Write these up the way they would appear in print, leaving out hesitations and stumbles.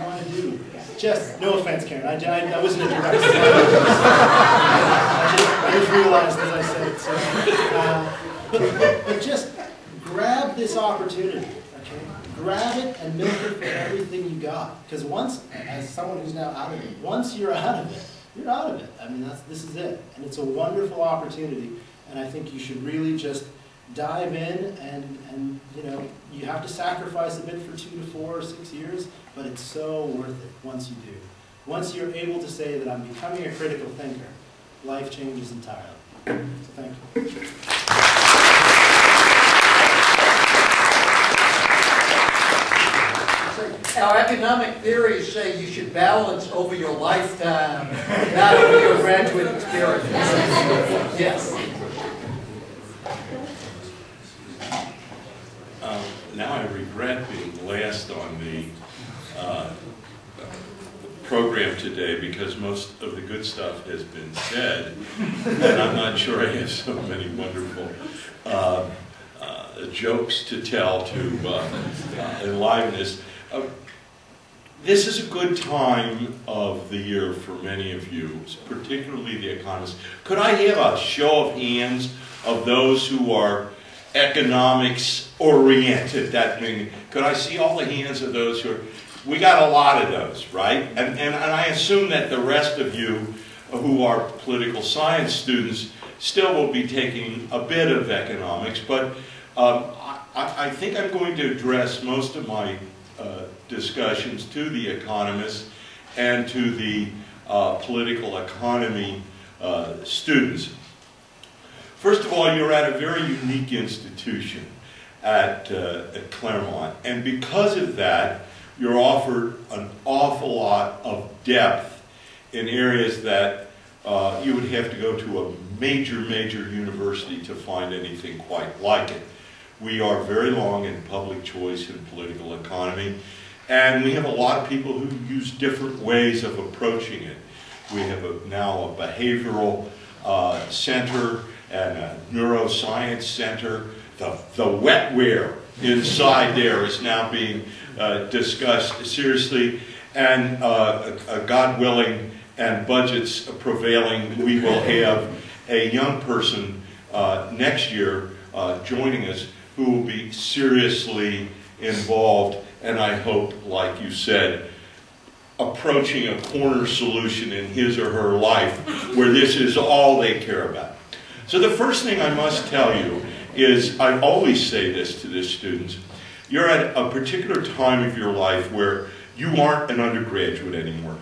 want to do. Just, no offense, Karen, I wasn't a direct I just realized as I said it. So, but just grab this opportunity, okay? Grab it and milk it for everything you got. Because once, as someone who's now out of it, once you're out of it, you're out of it. I mean, this is it. And it's a wonderful opportunity. And I think you should really just dive in and you know, you have to sacrifice a bit for 2 to 4 or 6 years, but it's so worth it once you do. Once you're able to say that I'm becoming a critical thinker, life changes entirely. So thank you. Our economic theories say you should balance over your lifetime, not over your graduate experience. Yes. Now I regret being last on the program today because most of the good stuff has been said, and I'm not sure I have so many wonderful jokes to tell to enliven this. This is a good time of the year for many of you, particularly the economists. Could I have a show of hands of those who are economics oriented? That means, could I see all the hands of those who are? We got a lot of those, right? And I assume that the rest of you who are political science students still will be taking a bit of economics, but I think I'm going to address most of my discussions to the economists and to the political economy students. First of all, you're at a very unique institution at Claremont, and because of that, you're offered an awful lot of depth in areas that you would have to go to a major university to find anything quite like it. We are very long in public choice and political economy, and we have a lot of people who use different ways of approaching it. We have now a behavioral center and a neuroscience center. The wetware inside there is now being discussed seriously, and God willing and budgets prevailing, we will have a young person next year joining us who will be seriously involved, and I hope, like you said, approaching a corner solution in his or her life where this is all they care about. So the first thing I must tell you is, I always say this to the students, you're at a particular time of your life where you aren't an undergraduate anymore.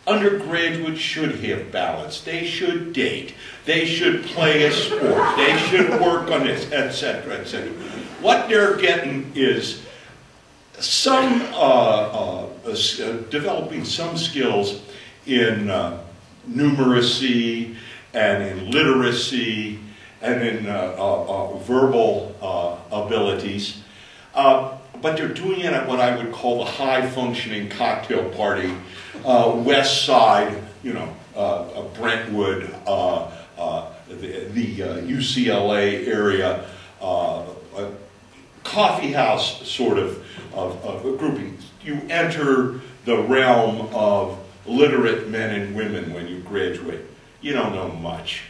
Undergraduates should have balance. They should date. They should play a sport. They should work on this, etc., etc. What they're getting is some developing some skills in numeracy and in literacy and in verbal abilities. But they're doing it at what I would call the high-functioning cocktail party, West Side, you know, Brentwood, the UCLA area, coffee house sort of grouping. You enter the realm of literate men and women when you graduate. You don't know much.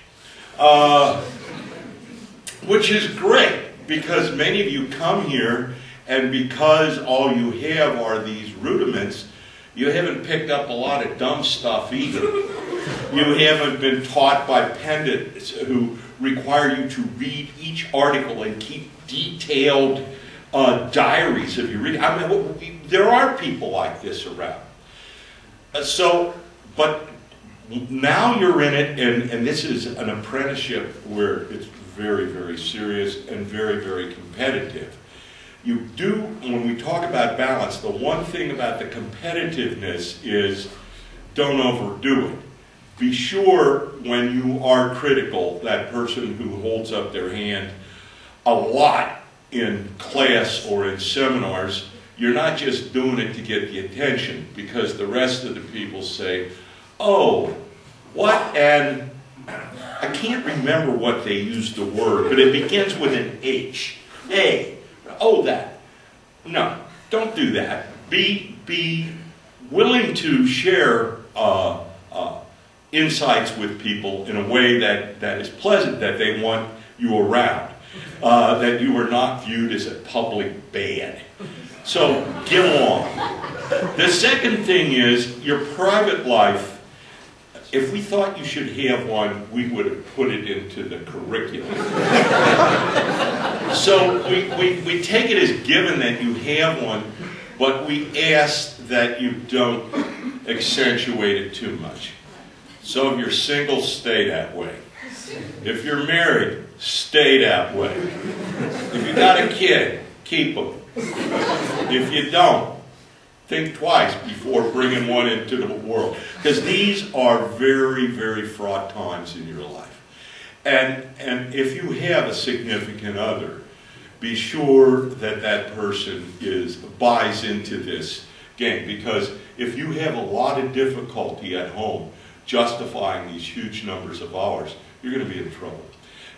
Which is great, because many of you come here, and because all you have are these rudiments, you haven't picked up a lot of dumb stuff either. You haven't been taught by pedants who require you to read each article and keep detailed diaries of your reading. I mean, there are people like this around. But now you're in it, and this is an apprenticeship where it's very, very serious and very, very competitive. You do, when we talk about balance, the one thing about the competitiveness is don't overdo it. Be sure when you are critical, that person who holds up their hand a lot in class or in seminars, you're not just doing it to get the attention, because the rest of the people say, oh, what an, I can't remember what they used the word, but it begins with an H. Oh, that. No, don't do that. Be willing to share insights with people in a way that is pleasant, that they want you around, that you are not viewed as a public bad. So get along. The second thing is your private life. If we thought you should have one, we would have put it into the curriculum. So we take it as given that you have one, but we ask that you don't accentuate it too much. So if you're single, stay that way. If you're married, stay that way. If you got a kid, keep them. If you don't, think twice before bringing one into the world. Because these are very, very fraught times in your life. And if you have a significant other, be sure that that person buys into this game. Because if you have a lot of difficulty at home justifying these huge numbers of hours, you're going to be in trouble.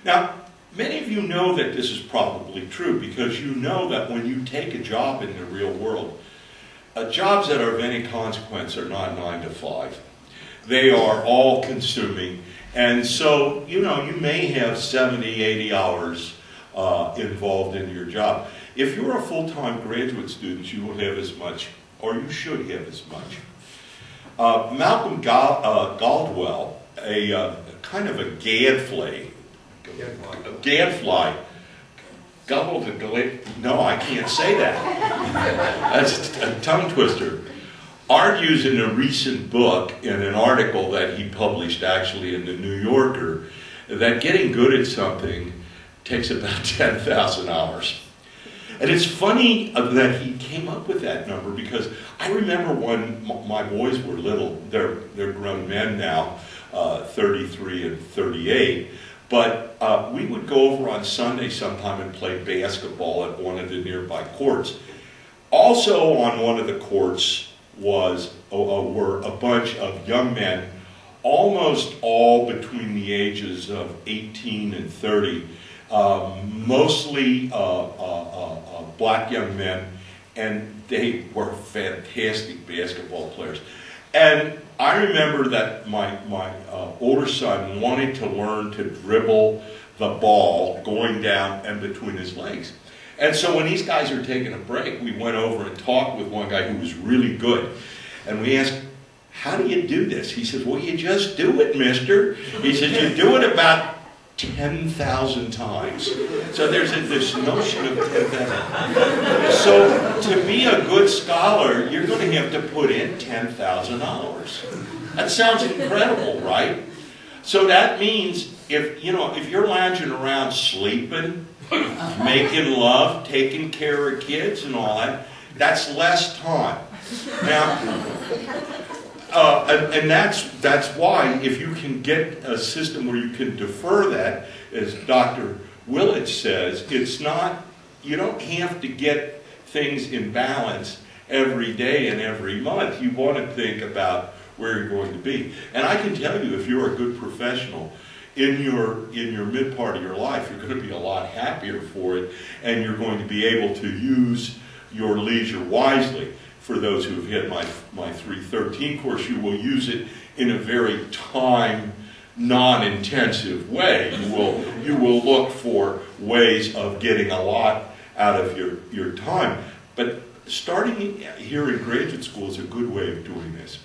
Now, many of you know that this is probably true because you know that when you take a job in the real world, jobs that are of any consequence are not 9 to 5. They are all consuming. And so, you know, you may have 70, 80 hours involved in your job. If you're a full-time graduate student, you will have as much, or you should have as much. Malcolm Gladwell, a kind of a gadfly, no, I can't say that. That's a tongue twister. Argues in a recent book, in an article that he published actually in the New Yorker, that getting good at something takes about 10,000 hours. And it's funny that he came up with that number because I remember when my boys were little, they're grown men now, 33 and 38, but we would go over on Sunday sometime and play basketball at one of the nearby courts. Also on one of the courts were a bunch of young men, almost all between the ages of 18 and 30, mostly black young men, and they were fantastic basketball players. And I remember that my older son wanted to learn to dribble the ball going down and between his legs. And so when these guys were taking a break, we went over and talked with one guy who was really good. And we asked, how do you do this? He says, well, you just do it, mister. He says, you do it about 10,000 times. So there's this notion of 10,000. So to be a good scholar, you're going to have to put in 10,000 hours. That sounds incredible, right? So that means if you're lounging around sleeping, making love, taking care of kids and all that, that's less time. Now, and that's why if you can get a system where you can defer that, as Dr. Willett says, it's not, you don't have to get things in balance every day and every month. You want to think about where you're going to be. And I can tell you, if you're a good professional, in your mid part of your life, you're going to be a lot happier for it, and you're going to be able to use your leisure wisely. For those who have had my 313 course, you will use it in a very time non-intensive way. You will look for ways of getting a lot out of your time. But starting here in graduate school is a good way of doing this.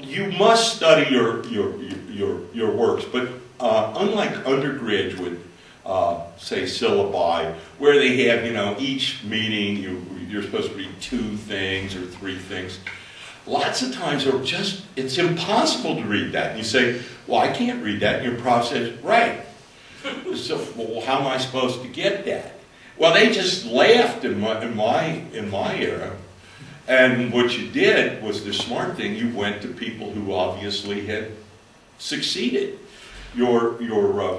You must study your works, but unlike undergraduate, say syllabi, where they have, each meeting you're supposed to read 2 things or 3 things. Lots of times it's impossible to read that. And you say, well, I can't read that. And your prof says, right. So, well, how am I supposed to get that? Well, they just laughed in my era. And what you did was the smart thing. You went to people who obviously had succeeded, your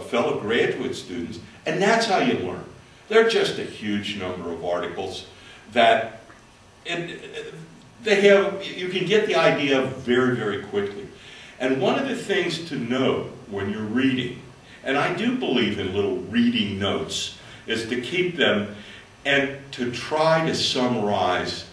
fellow graduate students, and that's how you learn. There are just a huge number of articles that you can get the idea very, very quickly. And one of the things to know when you're reading, and I do believe in little reading notes, is to keep them and to try to summarize